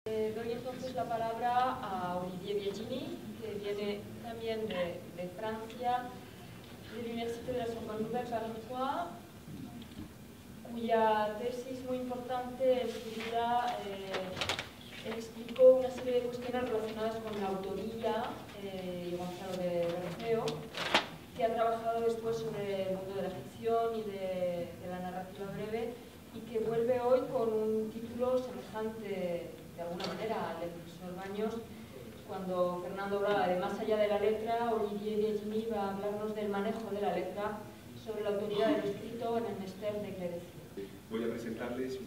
Doy entonces la palabra a Olivier Biagini, que viene también de Francia, de la Université de la Sorbonne Nouvelle Paris 3, cuya tesis muy importante en su vida explicó una serie de cuestiones relacionadas con la autoría y Gonzalo de Berceo, que ha trabajado después sobre el mundo de la ficción y de la narrativa breve, y que vuelve hoy con un título semejante de alguna manera al del profesor Baños. Cuando Fernando hablaba de más allá de la letra, Olivier Biagini va a hablarnos del manejo de la letra sobre la autoridad de lo escrito en el Mester de Clerecio. Voy a presentarles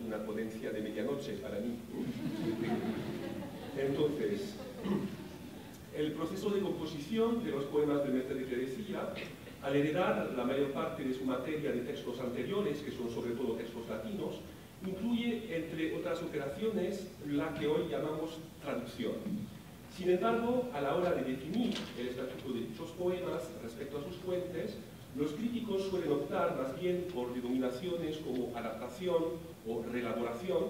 una ponencia de medianoche para mí. Entonces, el proceso de composición de los poemas del Mester de Clerecia, al heredar la mayor parte de su materia de textos anteriores, que son sobre todo textos latinos, incluye, entre otras operaciones, la que hoy llamamos traducción. Sin embargo, a la hora de definir el estatuto de dichos poemas respecto a sus fuentes, los críticos suelen optar más bien por denominaciones como adaptación o reelaboración,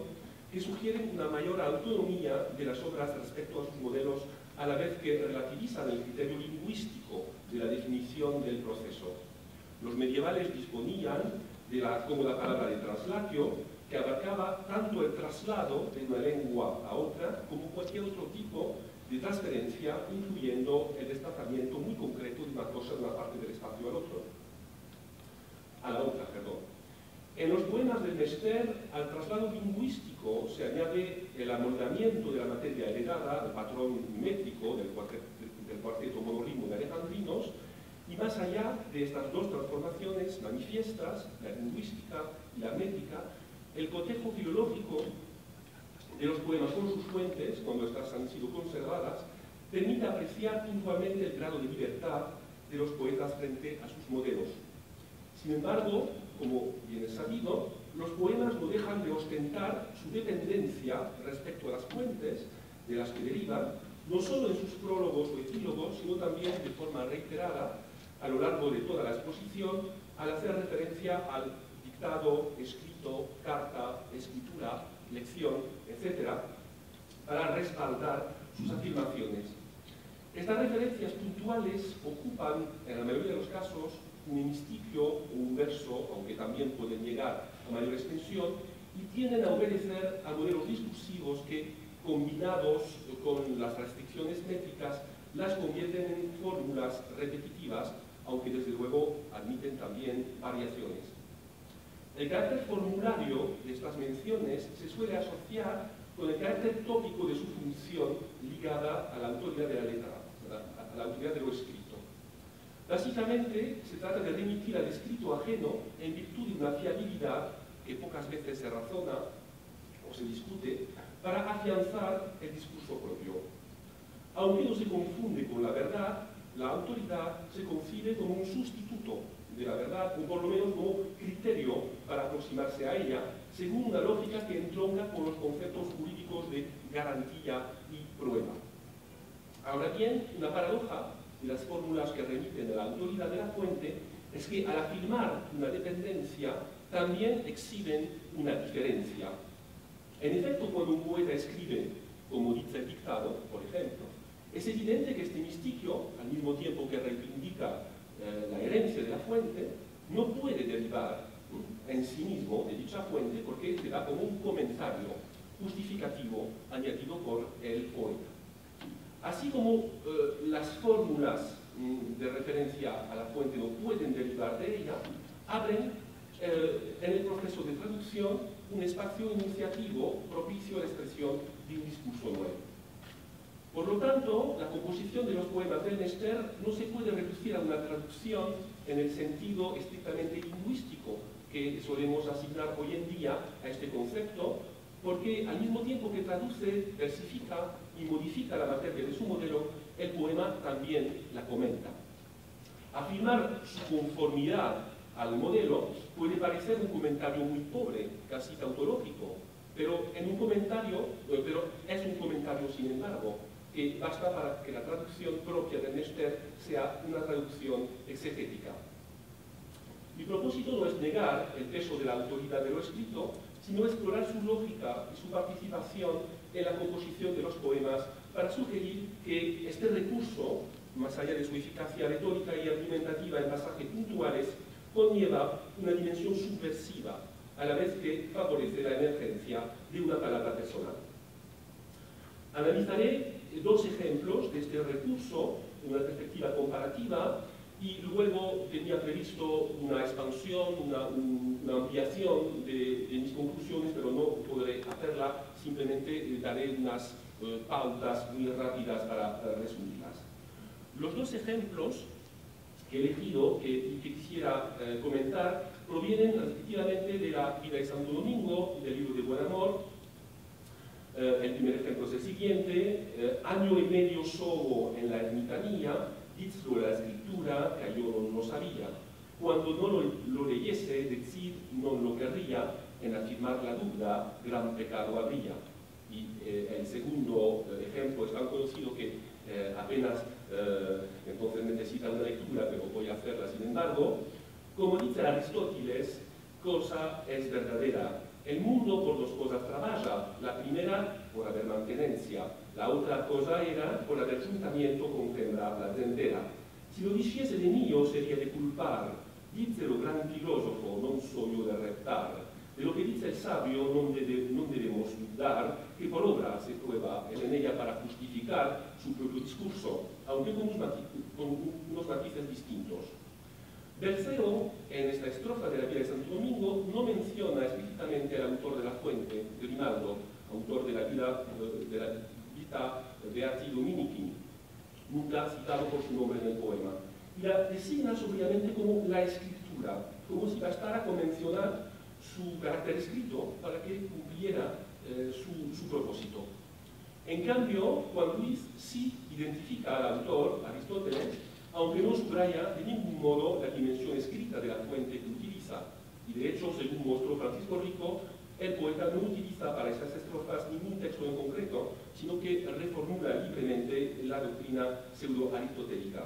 que sugieren una mayor autonomía de las obras respecto a sus modelos, a la vez que relativizan el criterio lingüístico de la definición del proceso. Los medievales disponían de la cómoda palabra de traslatio, que abarcaba tanto el traslado de una lengua a otra como cualquier otro tipo de transferencia, incluyendo el desplazamiento muy concreto de una cosa de una parte del espacio a la otra. En los poemas del Mester, al traslado lingüístico se añade el amoldamiento de la materia heredada, el patrón métrico del cuarteto monorritmo de alejandrinos, y más allá de estas dos transformaciones manifiestas, la lingüística y la métrica, el cotejo filológico de los poemas con sus fuentes, cuando estas han sido conservadas, permite apreciar puntualmente el grado de libertad de los poetas frente a sus modelos. Sin embargo, como bien es sabido, los poemas no dejan de ostentar su dependencia respecto a las fuentes de las que derivan, no solo en sus prólogos o epílogos, sino también de forma reiterada a lo largo de toda la exposición, al hacer referencia al dictado, escrito, carta, escritura, lección, etc., para respaldar sus afirmaciones. Estas referencias puntuales ocupan, en la mayoría de los casos, un hemisticio o un verso, aunque también pueden llegar a mayor extensión, y tienden a obedecer a modelos discursivos que, combinados con las restricciones métricas, las convierten en fórmulas repetitivas, aunque desde luego admiten también variaciones. El carácter formulario de estas menciones se suele asociar con el carácter tópico de su función ligada a la autoridad de la letra, a la autoridad de lo escrito. Básicamente, se trata de remitir al escrito ajeno en virtud de una fiabilidad que pocas veces se razona o se discute para afianzar el discurso propio. Aunque no se confunde con la verdad, la autoridad se concibe como un sustituto de la verdad, o por lo menos como criterio para aproximarse a ella, según una lógica que entronca con los conceptos jurídicos de garantía y prueba. Ahora bien, una paradoja de las fórmulas que remiten a la autoridad de la fuente es que al afirmar una dependencia también exhiben una diferencia. En efecto, cuando un poeta escribe, como dice el dictado, por ejemplo, es evidente que este mistiquio, al mismo tiempo que reivindica la herencia de la fuente, no puede derivar en sí mismo de dicha fuente porque se da como un comentario justificativo añadido por el poeta. Así como las fórmulas de referencia a la fuente no pueden derivar de ella, abren en el proceso de traducción un espacio iniciativo propicio a la expresión de un discurso nuevo. Por lo tanto, la composición de los poemas del Mester no se puede reducir a una traducción en el sentido estrictamente lingüístico que solemos asignar hoy en día a este concepto, porque al mismo tiempo que traduce, versifica y modifica la materia de su modelo, el poema también la comenta. Afirmar su conformidad al modelo puede parecer un comentario muy pobre, casi tautológico, pero es un comentario sin embargo, que basta para que la traducción propia del Mester sea una traducción exegética. Mi propósito no es negar el peso de la autoridad de lo escrito, sino explorar su lógica y su participación en la composición de los poemas para sugerir que este recurso, más allá de su eficacia retórica y argumentativa en pasajes puntuales, conlleva una dimensión subversiva, a la vez que favorece la emergencia de una palabra personal. Analizaré dos ejemplos de este recurso en una perspectiva comparativa y luego tenía previsto una expansión, una ampliación de mis conclusiones, pero no podré hacerla, simplemente daré unas pautas muy rápidas para resumirlas. Los dos ejemplos que he elegido y que quisiera comentar provienen respectivamente de la vida de Santo Domingo, del libro de Buen Amor. El primer ejemplo es el siguiente: año y medio solo en la ermitanía, dizlo la escritura que yo no lo sabía. Cuando no lo leyese, decir no lo querría, en afirmar la duda, gran pecado habría. Y el segundo ejemplo es tan conocido que apenas entonces necesita una lectura, pero voy a hacerla sin embargo. Como dice Aristóteles, cosa es verdadera. El mundo por dos cosas trabaja. La primera, por haber mantenencia. La otra cosa era por haber juntamiento con hembra placentera. Si lo diciese de mío, sería de culpar. Dícelo gran filósofo, non so yo de reptar. De lo que dice el sabio no debemos dudar, que por obra se prueba en ella para justificar su propio discurso, aunque con unos matices distintos. Berceo, en esta estrofa de la vida de Santo Domingo, no menciona explícitamente al autor de la fuente, Grimaldo, autor de la vida Beati Dominici, nunca citado por su nombre en el poema, y la designa sobriamente como la escritura, como si bastara con mencionar su carácter escrito para que cumpliera su propósito. En cambio, Juan Luis sí identifica al autor, Aristóteles, aunque no subraya de ningún modo la dimensión escrita de la fuente que utiliza. Y de hecho, según mostró Francisco Rico, el poeta no utiliza para estas estrofas ningún texto en concreto, sino que reformula libremente la doctrina pseudo-aristotélica.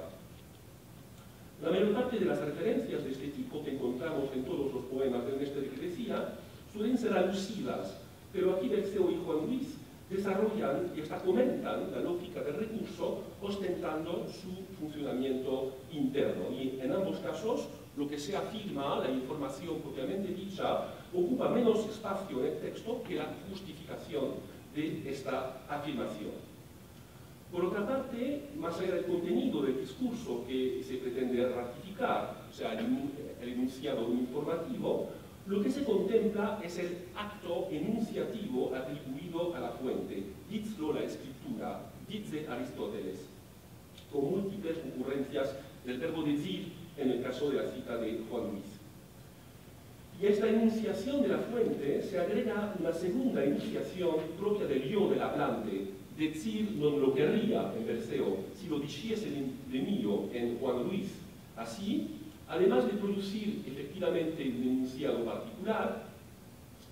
La mayor parte de las referencias de este tipo que encontramos en todos los poemas de Ernesto de Credecía suelen ser alusivas, pero aquí Berceo y Juan Luis desarrollan y hasta comentan la lógica del recurso, ostentando su funcionamiento interno. Y en ambos casos, lo que se afirma, la información propiamente dicha, ocupa menos espacio en el texto que la justificación de esta afirmación. Por otra parte, más allá del contenido del discurso que se pretende ratificar, o sea, el enunciado informativo, lo que se contempla es el acto enunciativo atribuido a la fuente, dizlo la escritura, dice Aristóteles, con múltiples ocurrencias del verbo decir en el caso de la cita de Juan Luis. Y a esta enunciación de la fuente se agrega una segunda enunciación propia del yo del hablante, decir non lo querría en Berceo, si lo dijese de mío en Juan Luis. Así, además de producir efectivamente un enunciado particular,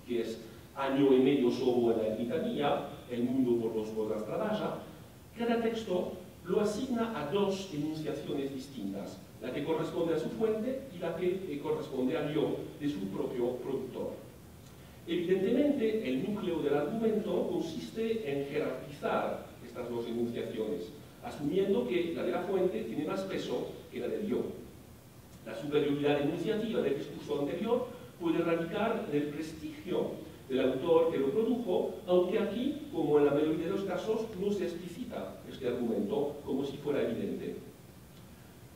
que es año y medio solo en la ermitanía, el mundo por dos cosas trabaja, cada texto lo asigna a dos enunciaciones distintas, la que corresponde a su fuente y la que corresponde al yo de su propio productor. Evidentemente, el núcleo del argumento consiste en jerarquizar estas dos enunciaciones, asumiendo que la de la fuente tiene más peso que la del yo. La superioridad enunciativa del discurso anterior puede radicar en el prestigio del autor que lo produjo, aunque aquí, como en la mayoría de los casos, no se explicita este argumento como si fuera evidente.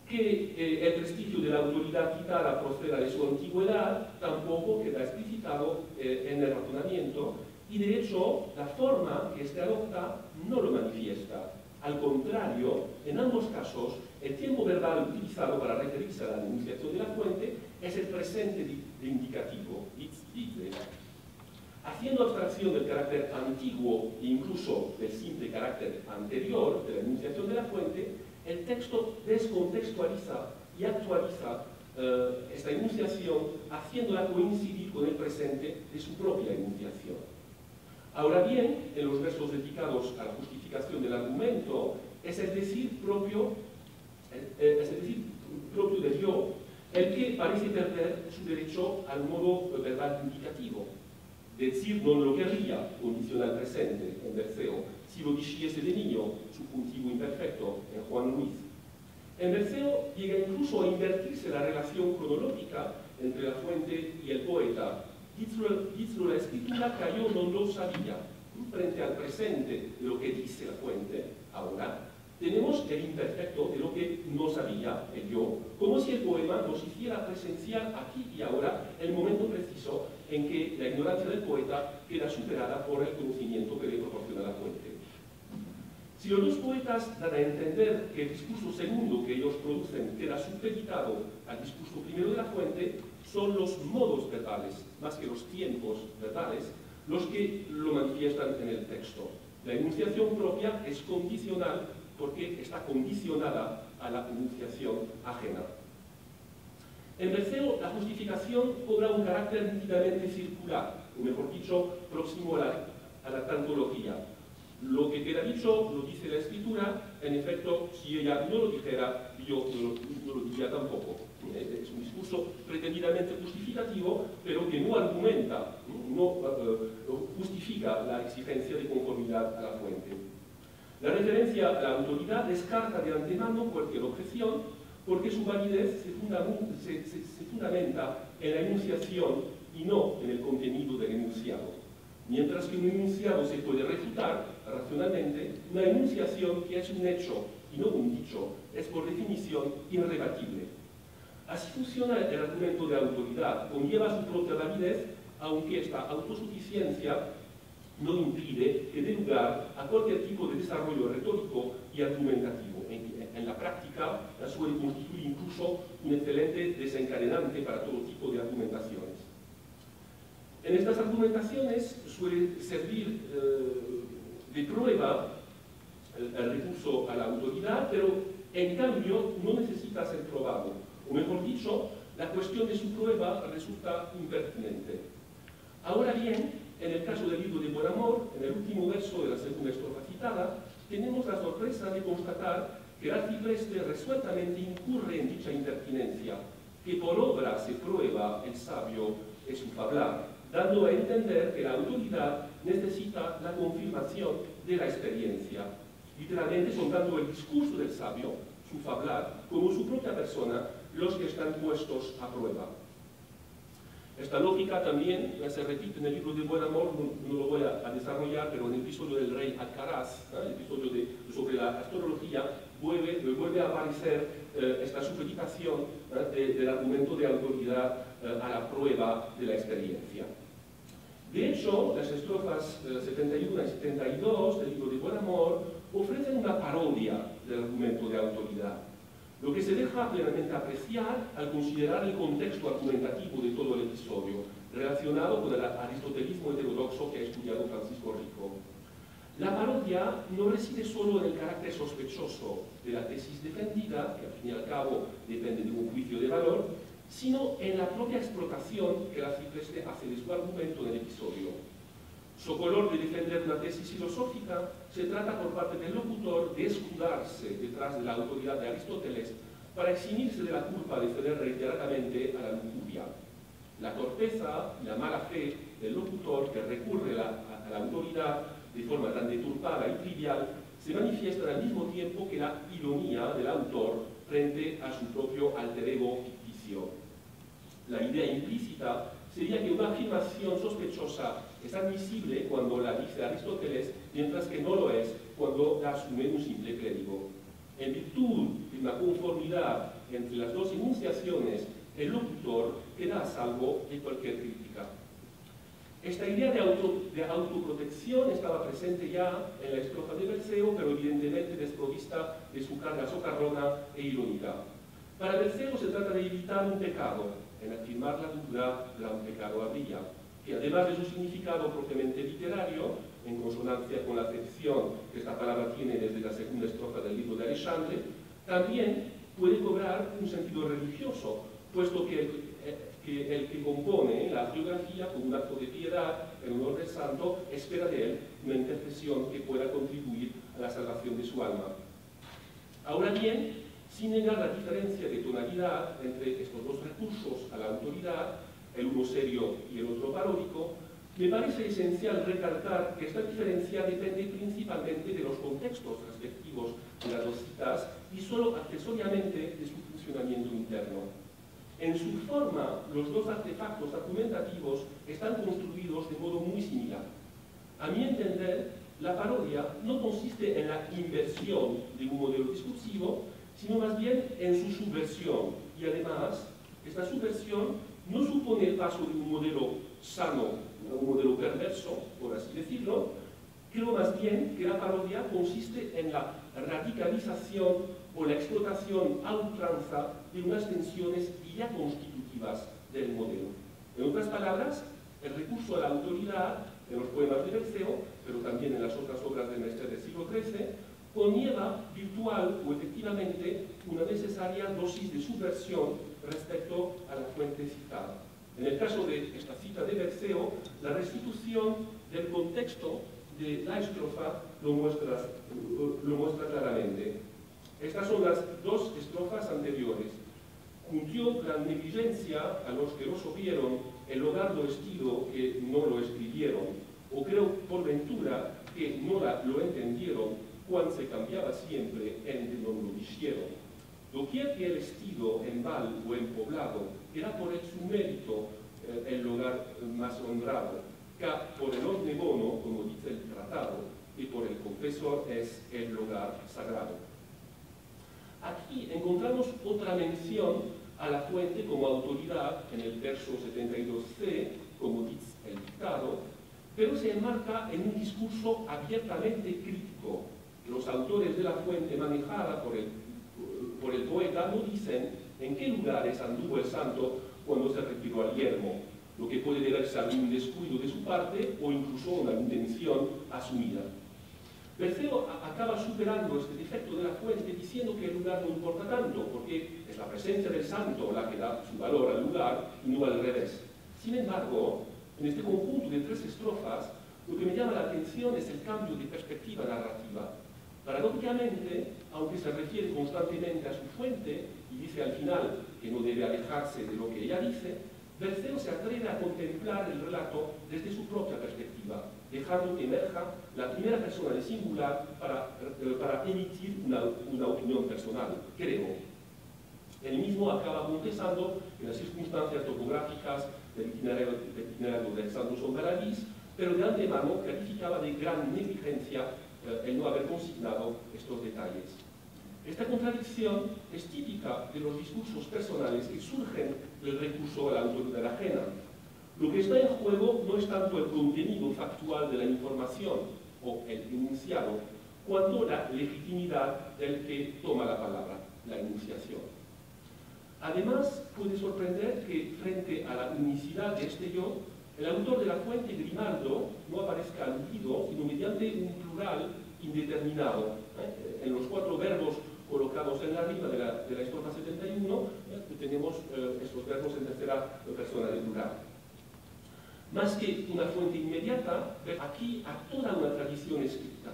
Que el prestigio de la autoridad citada proceda de su antigüedad tampoco queda explicitado en el razonamiento, y de hecho la forma que éste adopta no lo manifiesta. Al contrario, en ambos casos, el tiempo verbal utilizado para referirse a la enunciación de la fuente es el presente de indicativo, dice. Haciendo abstracción del carácter antiguo e incluso del simple carácter anterior de la enunciación de la fuente, el texto descontextualiza y actualiza esta enunciación, haciéndola coincidir con el presente de su propia enunciación. Ahora bien, en los versos dedicados a la justificación del argumento, es el decir propio del yo, el que parece perder su derecho al modo verbal indicativo. Decir non lo querría, condicional presente en Berceo, si lo dijese de niño, subjuntivo imperfecto en Juan Luis. En Berceo llega incluso a invertirse la relación cronológica entre la fuente y el poeta. Dicho la escritura que yo no lo sabía. Frente al presente de lo que dice la fuente, ahora, tenemos el imperfecto de lo que no sabía el yo, como si el poema nos hiciera presenciar aquí y ahora el momento preciso en que la ignorancia del poeta queda superada por el conocimiento que le proporciona la fuente. Si los dos poetas dan a entender que el discurso segundo que ellos producen queda supeditado al discurso primero de la fuente, son los modos verbales, más que los tiempos verbales, los que lo manifiestan en el texto. La enunciación propia es condicional porque está condicionada a la enunciación ajena. En Berceo, la justificación cobra un carácter nítidamente circular, o mejor dicho, próximo a la tautología. Lo que queda dicho lo dice la escritura, en efecto, si ella no lo dijera, yo no lo diría tampoco. Es un discurso pretendidamente justificativo, pero que no argumenta, no justifica la exigencia de conformidad a la fuente. La referencia a la autoridad descarta de antemano cualquier objeción, porque su validez se fundamenta en la enunciación y no en el contenido del enunciado. Mientras que un enunciado se puede refutar racionalmente, una enunciación que es un hecho y no un dicho es por definición irrebatible. Así funciona el argumento de autoridad, conlleva su propia validez, aunque esta autosuficiencia no impide que dé lugar a cualquier tipo de desarrollo retórico y argumentativo. En la práctica, suele constituir incluso un excelente desencadenante para todo tipo de argumentaciones. En estas argumentaciones suele servir de prueba el recurso a la autoridad, pero en cambio no necesita ser probado. O mejor dicho, la cuestión de su prueba resulta impertinente. Ahora bien, en el caso del libro de Buen Amor, en el último verso de la segunda estrofa citada, tenemos la sorpresa de constatar que el arcipreste resueltamente incurre en dicha impertinencia, que por obra se prueba el sabio en su fablar, dando a entender que la autoridad necesita la confirmación de la experiencia. Literalmente son tanto el discurso del sabio, su fablar, como su propia persona, los que están puestos a prueba. Esta lógica también se repite en el libro de Buen Amor, no lo voy a desarrollar, pero en el episodio del rey Alcaraz, el episodio sobre la astrología, vuelve a aparecer esta supeditación del argumento de autoridad a la prueba de la experiencia. De hecho, las estrofas 71 y 72 del libro de Buen Amor ofrecen una parodia del argumento de autoridad, lo que se deja plenamente apreciar al considerar el contexto argumentativo de todo el episodio, relacionado con el aristotelismo heterodoxo que ha estudiado Francisco Rico. La parodia no reside solo en el carácter sospechoso de la tesis defendida, que al fin y al cabo depende de un juicio de valor, sino en la propia explotación que el arcipreste hace de su argumento en el episodio. Socolor de defender una tesis filosófica, se trata por parte del locutor de escudarse detrás de la autoridad de Aristóteles para eximirse de la culpa de ceder reiteradamente a la lujuria. La torpeza y la mala fe del locutor que recurre a la autoridad de forma tan deturpada y trivial se manifiestan al mismo tiempo que la ironía del autor frente a su propio alter ego ficticio. La idea implícita sería que una afirmación sospechosa es admisible cuando la dice Aristóteles, mientras que no lo es cuando la asume un simple clérigo. En virtud de una conformidad entre las dos enunciaciones, el locutor queda a salvo de cualquier crítica. Esta idea de autoprotección estaba presente ya en la estrofa de Berceo, pero evidentemente desprovista de su carga socarrona e irónica. Para Berceo se trata de evitar un pecado. En afirmar la duda, gran pecado habría, que además de su significado propiamente literario, en consonancia con la acepción que esta palabra tiene desde la segunda estrofa del libro de Alexandre, también puede cobrar un sentido religioso, puesto que el que compone la biografía con un acto de piedad en honor del santo espera de él una intercesión que pueda contribuir a la salvación de su alma. Ahora bien, sin negar la diferencia de tonalidad entre estos dos recursos a la autoridad, el uno serio y el otro paródico, Me parece esencial recalcar que esta diferencia depende principalmente de los contextos respectivos de las dos citas y solo accesoriamente de su funcionamiento interno. En su forma, los dos artefactos argumentativos están construidos de modo muy similar. A mi entender, la parodia no consiste en la inversión de un modelo discursivo, sino más bien en su subversión. Y además, esta subversión no supone el paso de un modelo sano a un modelo perverso, por así decirlo. Creo más bien que la parodia consiste en la radicalización o la explotación a ultranza de unas tensiones ya constitutivas del modelo. En otras palabras, el recurso a la autoridad en los poemas de Berceo, pero también en las otras obras del Mester del siglo XIII, conlleva virtual o efectivamente una necesaria dosis de subversión respecto a la fuente citada. En el caso de esta cita de Berceo, la restitución del contexto de la estrofa lo muestra claramente. Estas son las dos estrofas anteriores. Cuntió gran negligencia a los que lo supieron, el hogar lo estilo que no lo escribieron, o creo por ventura que no lo entendieron, cuando se cambiaba siempre en de no lo dijeron. Doquier que el estilo en val o en poblado era por el su mérito el lugar más honrado, que por el ordine bono, como dice el tratado, y por el confesor es el lugar sagrado. Aquí encontramos otra mención a la fuente como autoridad en el verso 72c, como dice el dictado, pero se enmarca en un discurso abiertamente crítico. Los autores de la fuente manejada por el poeta no dicen en qué lugares anduvo el santo cuando se retiró al yermo, lo que puede deberse a un descuido de su parte o incluso una intención asumida. Berceo acaba superando este defecto de la fuente diciendo que el lugar no importa tanto, porque es la presencia del santo la que da su valor al lugar y no al revés. Sin embargo, en este conjunto de tres estrofas, lo que me llama la atención es el cambio de perspectiva narrativa. Paradójicamente, aunque se refiere constantemente a su fuente y dice al final que no debe alejarse de lo que ella dice, Berceo se atreve a contemplar el relato desde su propia perspectiva, dejando que emerja la primera persona de singular para emitir una opinión personal, creo. Él mismo acaba confesando que las circunstancias topográficas del itinerario del santo son baladís, pero de antemano calificaba de gran negligencia el no haber consignado estos detalles. Esta contradicción es típica de los discursos personales que surgen del recurso a la autoridad ajena. Lo que está en juego no es tanto el contenido factual de la información o el enunciado, cuanto la legitimidad del que toma la palabra, la enunciación. Además, puede sorprender que, frente a la unicidad de este yo, el autor de la fuente, Grimaldo, no aparezca aludido, sino mediante un plural indeterminado. En los cuatro verbos colocados en la rima de la estrofa 71, tenemos estos verbos en tercera persona de plural. Más que una fuente inmediata, aquí a toda una tradición escrita.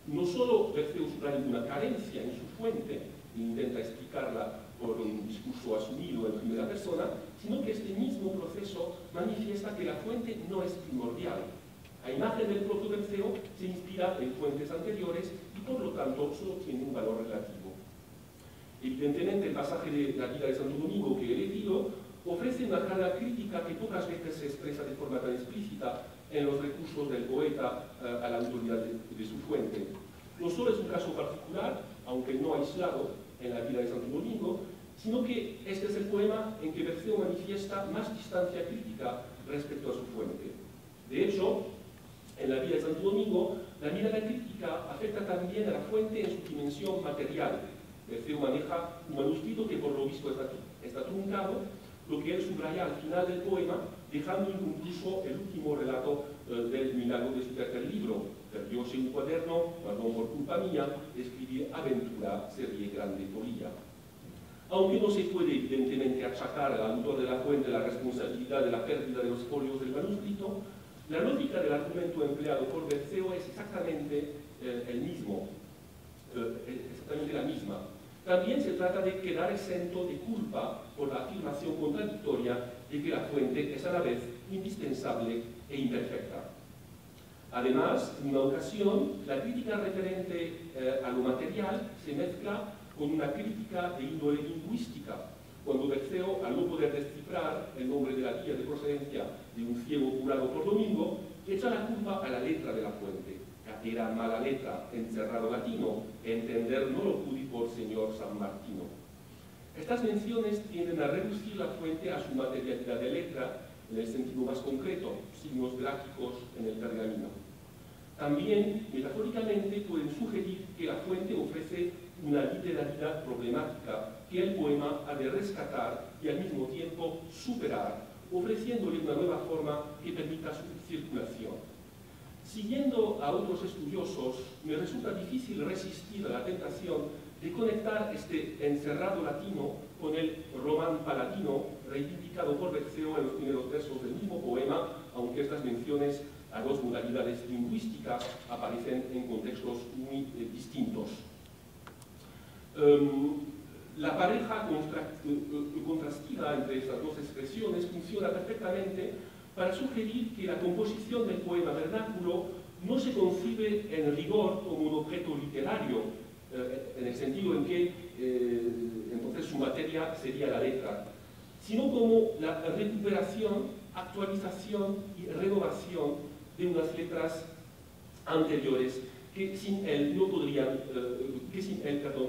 No solo Berceo subraya una carencia en su fuente e intenta explicarla por un discurso asumido en primera persona, sino que este mismo proceso manifiesta que la fuente no es primordial. A imagen del propio Berceo se inspira en fuentes anteriores y por lo tanto solo tiene un valor relativo. Evidentemente el pasaje de la vida de Santo Domingo que he leído ofrece una carga crítica que pocas veces se expresa de forma tan explícita en los recursos del poeta a la autoridad de su fuente. No solo es un caso particular, aunque no aislado, en la vida de Santo Domingo, sino que este es el poema en que Berceo manifiesta más distancia crítica respecto a su fuente. De hecho, en la vida de Santo Domingo, la mirada crítica afecta también a la fuente en su dimensión material. Berceo maneja un manuscrito que por lo visto está truncado, lo que él subraya al final del poema, dejando inconcluso el último relato del milagro de su tercer libro. Perdióse un cuaderno, mas no por culpa mía, escribir aventura serie grande polilla. Aunque no se puede evidentemente achacar al autor de la fuente la responsabilidad de la pérdida de los folios del manuscrito, la lógica del argumento empleado por Berceo es exactamente la misma. También se trata de quedar exento de culpa por la afirmación contradictoria de que la fuente es a la vez indispensable e imperfecta. Además, en una ocasión, la crítica referente a lo material se mezcla con una crítica de índole lingüística, cuando Berceo, al no poder descifrar el nombre de la vía de procedencia de un ciego curado por domingo, echa la culpa a la letra de la fuente. Era mala letra, encerrado latino, entender no lo pude por señor San Martino. Estas menciones tienden a reducir la fuente a su materialidad de letra, en el sentido más concreto, signos gráficos en el pergamino. También, metafóricamente, pueden sugerir que la fuente ofrece una literalidad problemática que el poema ha de rescatar y al mismo tiempo superar, ofreciéndole una nueva forma que permita su circulación. Siguiendo a otros estudiosos, me resulta difícil resistir a la tentación de conectar este encerrado latino con el román palatino reivindicado por Berceo en los primeros versos del mismo poema, aunque estas menciones a dos modalidades lingüísticas aparecen en contextos muy distintos. La pareja contrastiva entre estas dos expresiones funciona perfectamente para sugerir que la composición del poema vernáculo no se concibe en rigor como un objeto literario, en el sentido en que entonces su materia sería la letra, sino como la recuperación, actualización y renovación de unas letras anteriores que sin él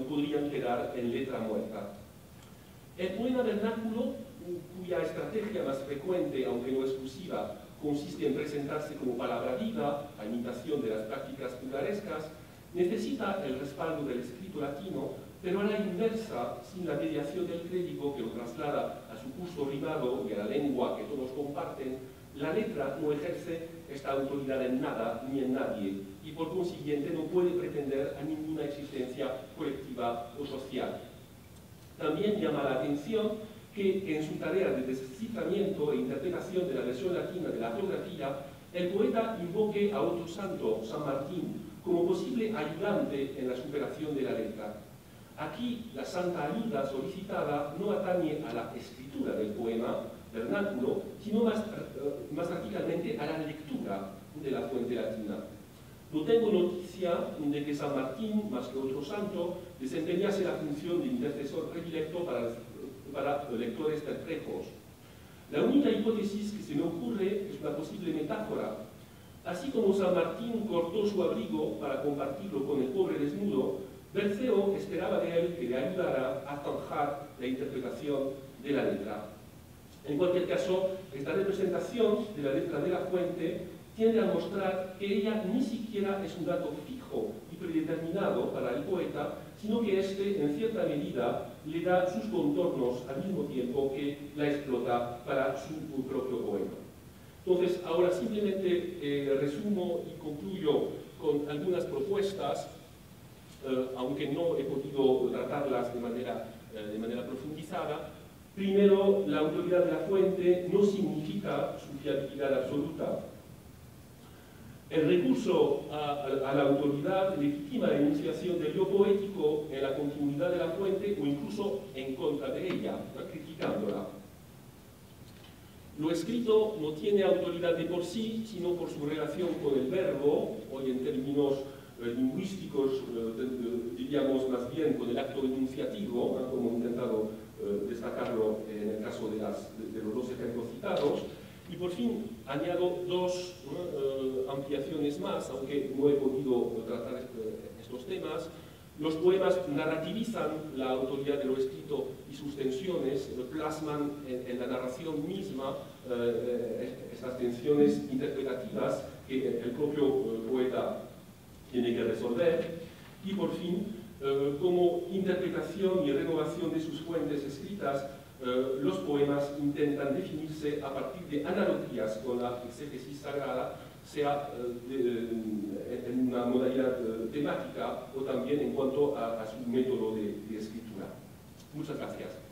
podrían quedar en letra muerta. El poema vernáculo, cuya estrategia más frecuente, aunque no exclusiva, consiste en presentarse como palabra viva, a imitación de las prácticas picarescas, necesita el respaldo del escrito latino, pero a la inversa, sin la mediación del clérigo que lo traslada a su curso rimado y a la lengua que todos comparten, la letra no ejerce esta autoridad en nada ni en nadie, y por consiguiente no puede pretender a ninguna existencia colectiva o social. También llama la atención que en su tarea de desciframiento e interpretación de la versión latina de la geografía, el poeta invoque a otro santo, San Martín, como posible ayudante en la superación de la letra. Aquí la santa ayuda solicitada no atañe a la escritura del poema vernáculo, sino más radicalmente a la lectura de la fuente latina. No tengo noticia de que San Martín, más que otro santo, desempeñase la función de intercesor predilecto para lectores perplejos. La única hipótesis que se me ocurre es una posible metáfora. Así como San Martín cortó su abrigo para compartirlo con el pobre desnudo, Berceo esperaba de él que le ayudara a zanjar la interpretación de la letra. En cualquier caso, esta representación de la letra de la fuente tiende a mostrar que ella ni siquiera es un dato fijo y predeterminado para el poeta, sino que éste, en cierta medida, le da sus contornos al mismo tiempo que la explota para su propio poema. Entonces, ahora simplemente resumo y concluyo con algunas propuestas, aunque no he podido tratarlas de manera profundizada. Primero, la autoridad de la fuente no significa su fiabilidad absoluta. El recurso a la autoridad legitima la enunciación del yo poético en la continuidad de la fuente o incluso en contra de ella, criticándola. Lo escrito no tiene autoridad de por sí, sino por su relación con el verbo, hoy en términos lingüísticos diríamos más bien con el acto enunciativo, como he intentado destacarlo en el caso de los dos ejemplos citados. Y por fin añado dos ampliaciones más, aunque no he podido tratar estos temas. Los poemas narrativizan la autoridad de lo escrito y sus tensiones, plasman en la narración misma estas tensiones interpretativas que el propio poeta tiene que resolver. Y por fin, como interpretación y renovación de sus fuentes escritas, los poemas intentan definirse a partir de analogías con la exégesis sagrada, sea en una modalidad temática o también en cuanto a su método de escritura. Muchas gracias.